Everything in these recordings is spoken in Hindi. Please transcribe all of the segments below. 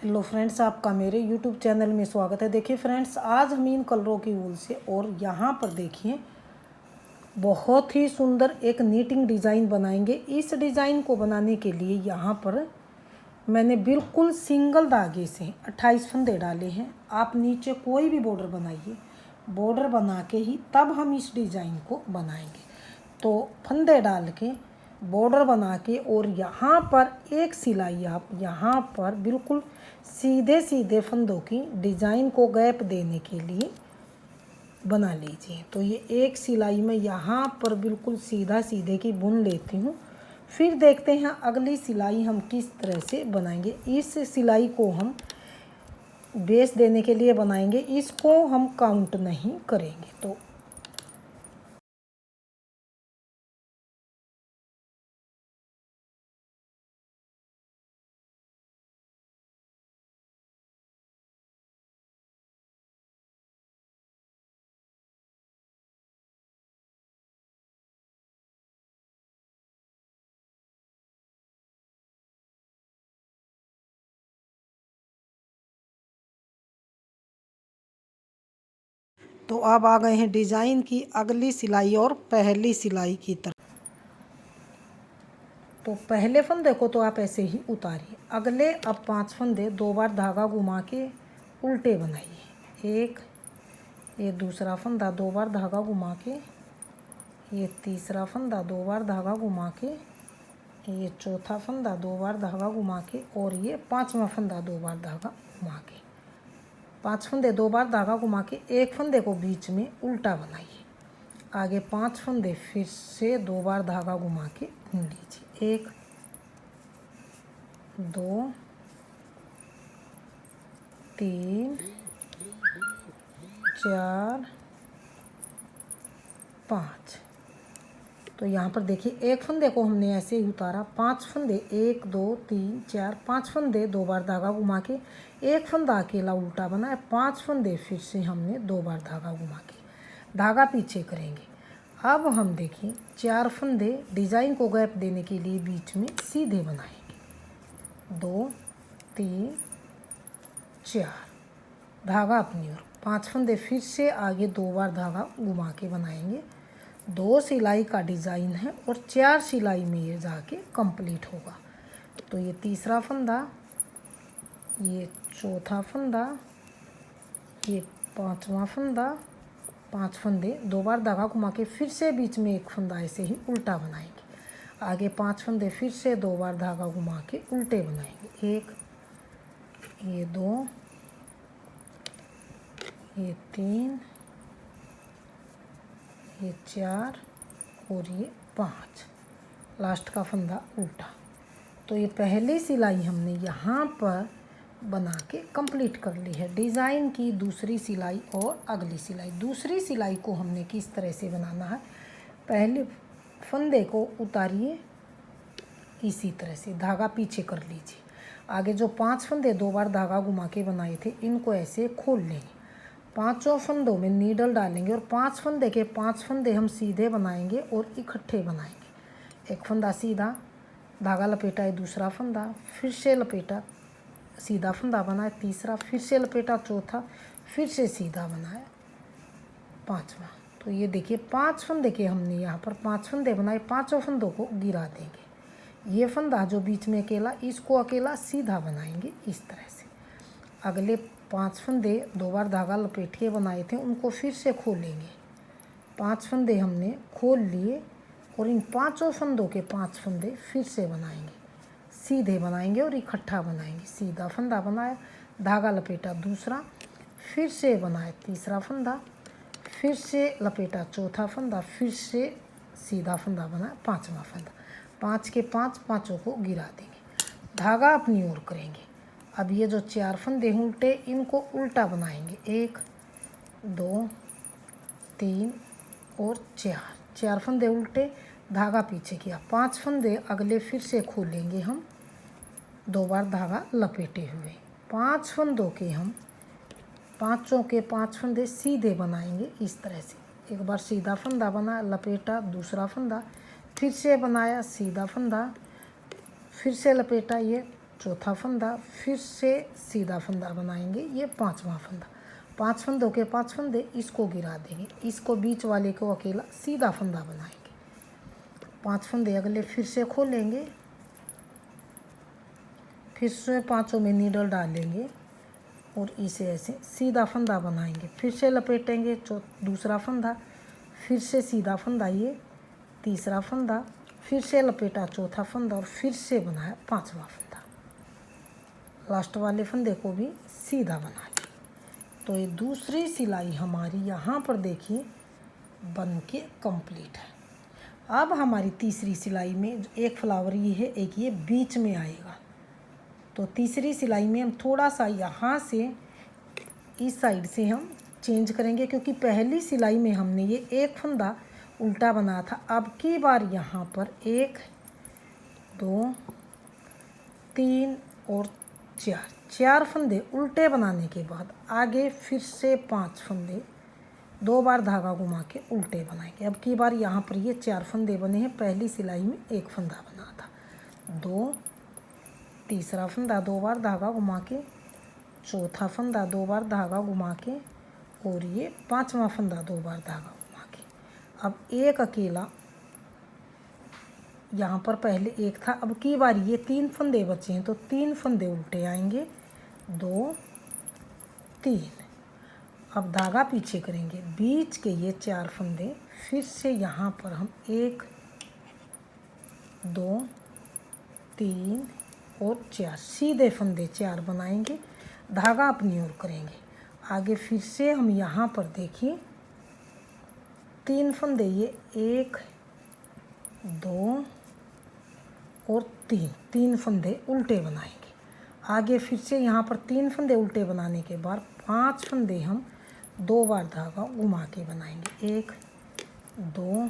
हेलो फ्रेंड्स, आपका मेरे यूट्यूब चैनल में स्वागत है। देखिए फ्रेंड्स, आज हम इन कलरों की वूल से और यहाँ पर देखिए बहुत ही सुंदर एक नीटिंग डिज़ाइन बनाएंगे। इस डिज़ाइन को बनाने के लिए यहाँ पर मैंने बिल्कुल सिंगल धागे से 28 फंदे डाले हैं। आप नीचे कोई भी बॉर्डर बनाइए, बॉर्डर बना के ही तब हम इस डिज़ाइन को बनाएंगे। तो फंदे डाल के बॉर्डर बना के और यहाँ पर एक सिलाई आप यहाँ पर बिल्कुल सीधे सीधे फंदों की डिज़ाइन को गैप देने के लिए बना लीजिए। तो ये एक सिलाई में यहाँ पर बिल्कुल सीधा सीधे की बुन लेती हूँ। फिर देखते हैं अगली सिलाई हम किस तरह से बनाएंगे। इस सिलाई को हम बेस देने के लिए बनाएंगे, इसको हम काउंट नहीं करेंगे। तो अब आ गए हैं डिज़ाइन की अगली सिलाई और पहली सिलाई की तरफ। तो पहले फंदे को तो आप ऐसे ही उतारिए। अगले अब 5 फंदे 2 बार धागा घुमा के उल्टे बनाइए। एक, ये दूसरा फंदा 2 बार धागा घुमा के, ये तीसरा फंदा 2 बार धागा घुमा के, ये चौथा फंदा 2 बार धागा घुमा के और ये 5वां फंदा 2 बार धागा घुमा के। 5 फंदे 2 बार धागा घुमा के एक फंदे को बीच में उल्टा बनाइए। आगे 5 फंदे फिर से 2 बार धागा घुमा के बुन लीजिए। 1 2 3 4 5। तो यहाँ पर देखिए एक फंदे को हमने ऐसे ही उतारा। 5 फंदे 1 2 3 4 5 फंदे 2 बार धागा घुमा के एक फंदा अकेला उल्टा बनाया। 5 फंदे फिर से हमने 2 बार धागा घुमा के धागा पीछे करेंगे। अब हम देखिए 4 फंदे डिज़ाइन को गैप देने के लिए बीच में सीधे बनाएंगे। 2 3 4 धागा अपनी ओर। 5 फंदे फिर से आगे 2 बार धागा घुमा के बनाएंगे। 2 सिलाई का डिज़ाइन है और 4 सिलाई में ये जाके कंप्लीट होगा। तो ये तीसरा फंदा, ये चौथा फंदा, ये 5वां फंदा। 5 फंदे 2 बार धागा घुमा के फिर से बीच में एक फंदा ऐसे ही उल्टा बनाएंगे। आगे 5 फंदे फिर से 2 बार धागा घुमा के उल्टे बनाएंगे। 1, ये 2, ये 3, ये 4 और ये 5। लास्ट का फंदा उल्टा। तो ये पहली सिलाई हमने यहाँ पर बना के कंप्लीट कर ली है। डिज़ाइन की दूसरी सिलाई और अगली सिलाई। दूसरी सिलाई को हमने किस तरह से बनाना है, पहले फंदे को उतारिए, इसी तरह से धागा पीछे कर लीजिए। आगे जो 5 फंदे 2 बार धागा घुमा के बनाए थे इनको ऐसे खोल लेंगे। 5 फंदों में नीडल डालेंगे और 5 फंदे के 5 फंदे हम सीधे बनाएंगे और इकट्ठे बनाएंगे। एक फंदा सीधा धागा लपेटा है, दूसरा फंदा फिर से लपेटा, सीधा फंदा बनाया, तीसरा फिर से लपेटा, चौथा फिर से सीधा बनाया, 5वां। तो ये देखिए 5 फंदे के हमने यहाँ पर 5 फंदे बनाए। 5 फंदों को गिरा देंगे। ये फंदा जो बीच में अकेला, इसको अकेला सीधा बनाएंगे इस तरह से। अगले 5 फंदे 2 बार धागा लपेट के बनाए थे उनको फिर से खोलेंगे। 5 फंदे हमने खोल लिए और इन 5 फंदों के 5 फंदे फिर से बनाएंगे, सीधे बनाएंगे और इकट्ठा बनाएंगे। सीधा फंदा बनाया, धागा लपेटा, दूसरा फिर से बनाया, तीसरा फंदा फिर से लपेटा, चौथा फंदा फिर से सीधा फंदा बनाया, 5वां फंदा। 5 के 5 पाँचों को गिरा देंगे, धागा अपनी ओर करेंगे। अब ये जो 4 फंदे उल्टे इनको उल्टा बनाएंगे। 1 2 3 और 4 फंदे उल्टे, धागा पीछे किया। 5 फंदे अगले फिर से खोलेंगे हम 2 बार धागा लपेटे हुए। 5 फंदों के हम 5 के 5 फंदे सीधे बनाएंगे इस तरह से। एक बार सीधा फंदा बना, लपेटा, दूसरा फंदा फिर से बनाया, सीधा फंदा फिर से लपेटा, ये चौथा फंदा, फिर से सीधा फंदा बनाएंगे, ये पांचवा फंदा। 5 फंदों के 5 फंदे, इसको गिरा देंगे, इसको बीच वाले को अकेला सीधा फंदा बनाएंगे। 5 फंदे अगले फिर से खोलेंगे, फिर से पांचों में नीडल डालेंगे और इसे ऐसे सीधा फंदा बनाएंगे। फिर से लपेटेंगे, दूसरा फंदा, फिर से सीधा फंदा, ये तीसरा फंदा, फिर से लपेटा चौथा फंदा और फिर से बनाया पांचवा फंदा। लास्ट वाले फंदे को भी सीधा बना लिया। तो ये दूसरी सिलाई हमारी यहाँ पर देखिए बन के कंप्लीट है। अब हमारी तीसरी सिलाई में एक फ्लावर ये है, एक ये बीच में आएगा। तो तीसरी सिलाई में हम थोड़ा सा यहाँ से इस साइड से हम चेंज करेंगे, क्योंकि पहली सिलाई में हमने ये एक फंदा उल्टा बनाया था। अब की बार यहाँ पर 1 2 3 और 4 फंदे उल्टे बनाने के बाद आगे फिर से 5 फंदे 2 बार धागा घुमा के उल्टे बनाएंगे। अब की बार यहाँ पर ये 4 फंदे बने हैं। पहली सिलाई में एक फंदा बना था, 2, तीसरा फंदा 2 बार धागा घुमा के, चौथा फंदा 2 बार धागा घुमा के और ये पांचवा फंदा 2 बार धागा घुमा के। अब एक अकेला यहाँ पर पहले एक था, अब की बार ये 3 फंदे बचे हैं, तो 3 फंदे उल्टे आएंगे, 2 3। अब धागा पीछे करेंगे, बीच के ये 4 फंदे, फिर से यहाँ पर हम 1 2 3 और 4 सीधे फंदे 4 बनाएंगे, धागा अपनी ओर करेंगे। आगे फिर से हम यहाँ पर देखिए 3 फंदे, ये 1 2 और 3 फंदे उल्टे बनाएंगे। आगे फिर से यहाँ पर 3 फंदे उल्टे बनाने के बाद 5 फंदे हम 2 बार धागा घुमा के बनाएंगे, 1 2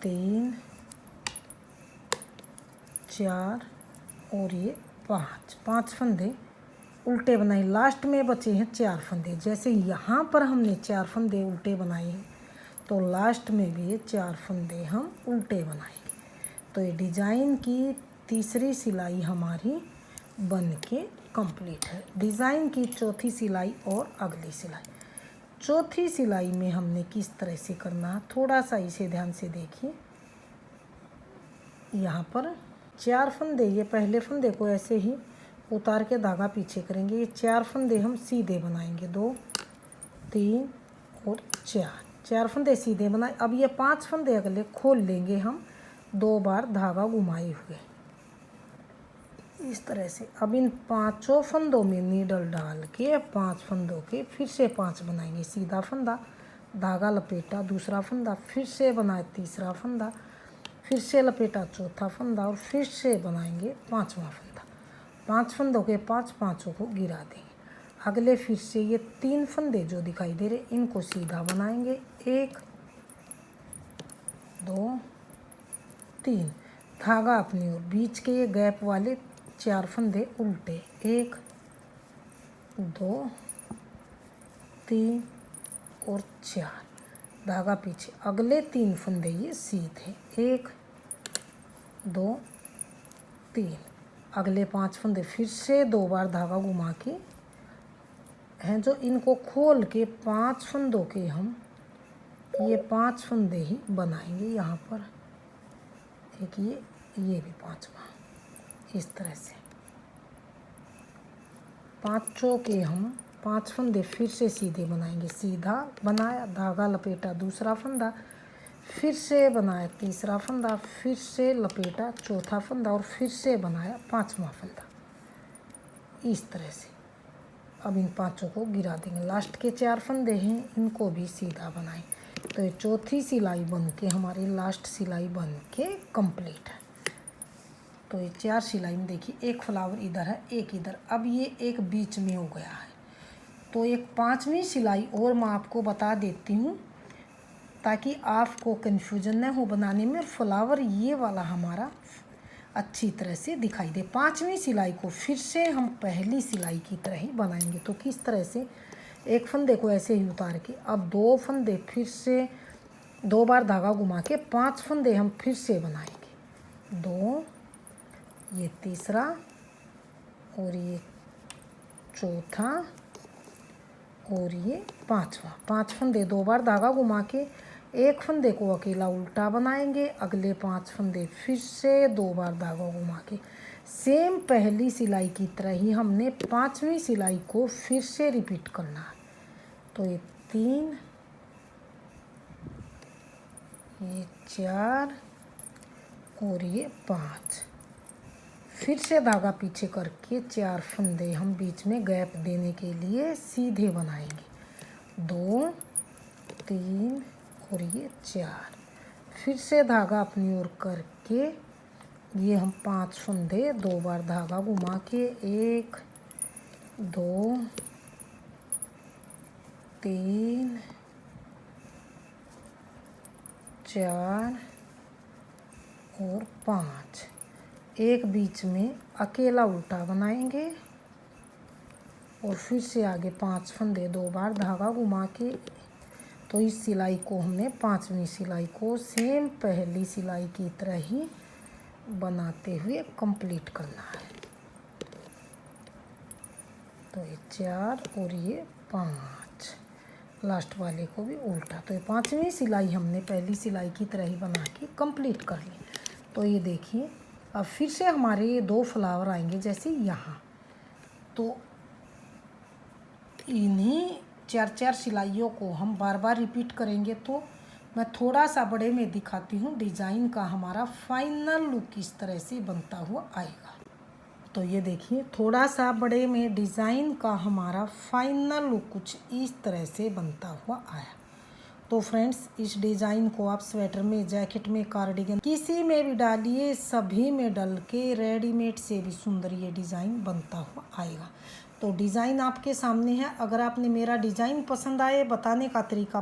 3 4 और ये 5 फंदे उल्टे बनाए। लास्ट में बचे हैं 4 फंदे। जैसे यहाँ पर हमने 4 फंदे उल्टे बनाए हैं, तो लास्ट में भी ये 4 फंदे हम उल्टे बनाएंगे। तो ये डिज़ाइन की तीसरी सिलाई हमारी बन के कंप्लीट है। डिज़ाइन की चौथी सिलाई और अगली सिलाई। चौथी सिलाई में हमने किस तरह से करना है, थोड़ा सा इसे ध्यान से देखिए। यहाँ पर 4 फंदे, ये पहले फंदे को ऐसे ही उतार के धागा पीछे करेंगे, ये 4 फंदे हम सीधे बनाएंगे, 2 3 और 4 फंदे सीधे बनाए। अब ये 5 फंदे अगले खोल लेंगे हम 2 बार धागा घुमाए हुए, इस तरह से। अब इन 5 फंदों में नीडल डाल के 5 फंदों के फिर से 5 बनाएंगे, सीधा फंदा, धागा लपेटा, दूसरा फंदा, फिर से बनाए तीसरा फंदा, फिर से लपेटा चौथा फंदा और फिर से बनाएंगे पांचवा फंदा। 5 फंदों के 5 पांचों को गिरा देंगे। अगले फिर से ये 3 फंदे जो दिखाई दे रहे, इनको सीधा बनाएंगे, 1 2 3, धागा अपनी ओर, बीच के ये गैप वाले 4 फंदे उल्टे, 1 2 3 और 4, धागा पीछे। अगले 3 फंदे ये सीधे, 1 2 3। अगले 5 फंदे फिर से 2 बार धागा घुमा के हैं जो, इनको खोल के 5 फंदों के हम ये 5 फंदे ही बनाएंगे। यहाँ पर एक ये भी 5वां, इस तरह से 5 के हम 5 फंदे फिर से सीधे बनाएंगे, सीधा बनाया, धागा लपेटा, दूसरा फंदा, फिर से बनाया तीसरा फंदा, फिर से लपेटा चौथा फंदा और फिर से बनाया 5वां फंदा, इस तरह से। अब इन 5 को गिरा देंगे। लास्ट के 4 फंदे हैं, इनको भी सीधा बनाएं। तो ये चौथी सिलाई बन के हमारी लास्ट सिलाई बन के कंप्लीट है। तो ये 4 सिलाई में देखिए, एक फ्लावर इधर है, एक इधर, अब ये एक बीच में हो गया है। तो एक 5वीं सिलाई और मैं आपको बता देती हूँ ताकि आपको कन्फ्यूजन न हो बनाने में। फ्लावर ये वाला हमारा अच्छी तरह से दिखाई दे। 5वीं सिलाई को फिर से हम पहली सिलाई की तरह ही बनाएंगे। तो किस तरह से, एक फंदे को ऐसे ही उतार के, अब 2 फंदे फिर से 2 बार धागा घुमा के 5 फंदे हम फिर से बनाएंगे, 2 ये तीसरा और ये चौथा और ये पांचवा। 5 फंदे 2 बार धागा घुमा के एक फंदे को अकेला उल्टा बनाएंगे, अगले 5 फंदे फिर से 2 बार धागा घुमा के सेम पहली सिलाई की तरह ही हमने 5वीं सिलाई को फिर से रिपीट करना है। तो ये 3, ये 4 और ये 5। फिर से धागा पीछे करके 4 फंदे हम बीच में गैप देने के लिए सीधे बनाएंगे। 2, 3 और ये 4। फिर से धागा अपनी ओर करके ये हम 5 फंदे 2 बार धागा घुमा के 1, 2, 3, 4 और 5। एक बीच में अकेला उल्टा बनाएंगे और फिर से आगे 5 फंदे 2 बार धागा घुमा के, तो इस सिलाई को हमने 5वीं सिलाई को सेम पहली सिलाई की तरह ही बनाते हुए कंप्लीट करना है। तो ये 4 और ये 5, लास्ट वाले को भी उल्टा। तो ये 5वीं सिलाई हमने पहली सिलाई की तरह ही बना के कंप्लीट कर ली। तो ये देखिए अब फिर से हमारे ये 2 फ्लावर आएंगे जैसे यहाँ। तो इन्हीं 4-4 सिलाइयों को हम बार बार रिपीट करेंगे। तो मैं थोड़ा सा बड़े में दिखाती हूँ डिज़ाइन का हमारा फाइनल लुक इस तरह से बनता हुआ आएगा। तो ये देखिए थोड़ा सा बड़े में डिज़ाइन का हमारा फाइनल लुक कुछ इस तरह से बनता हुआ आया। तो फ्रेंड्स इस डिज़ाइन को आप स्वेटर में, जैकेट में, कार्डिगन किसी में भी डालिए, सभी में डल के रेडीमेड से भी सुंदर ये डिज़ाइन बनता हुआ आएगा। तो डिज़ाइन आपके सामने है। अगर आपने मेरा डिज़ाइन पसंद आए, बताने का तरीका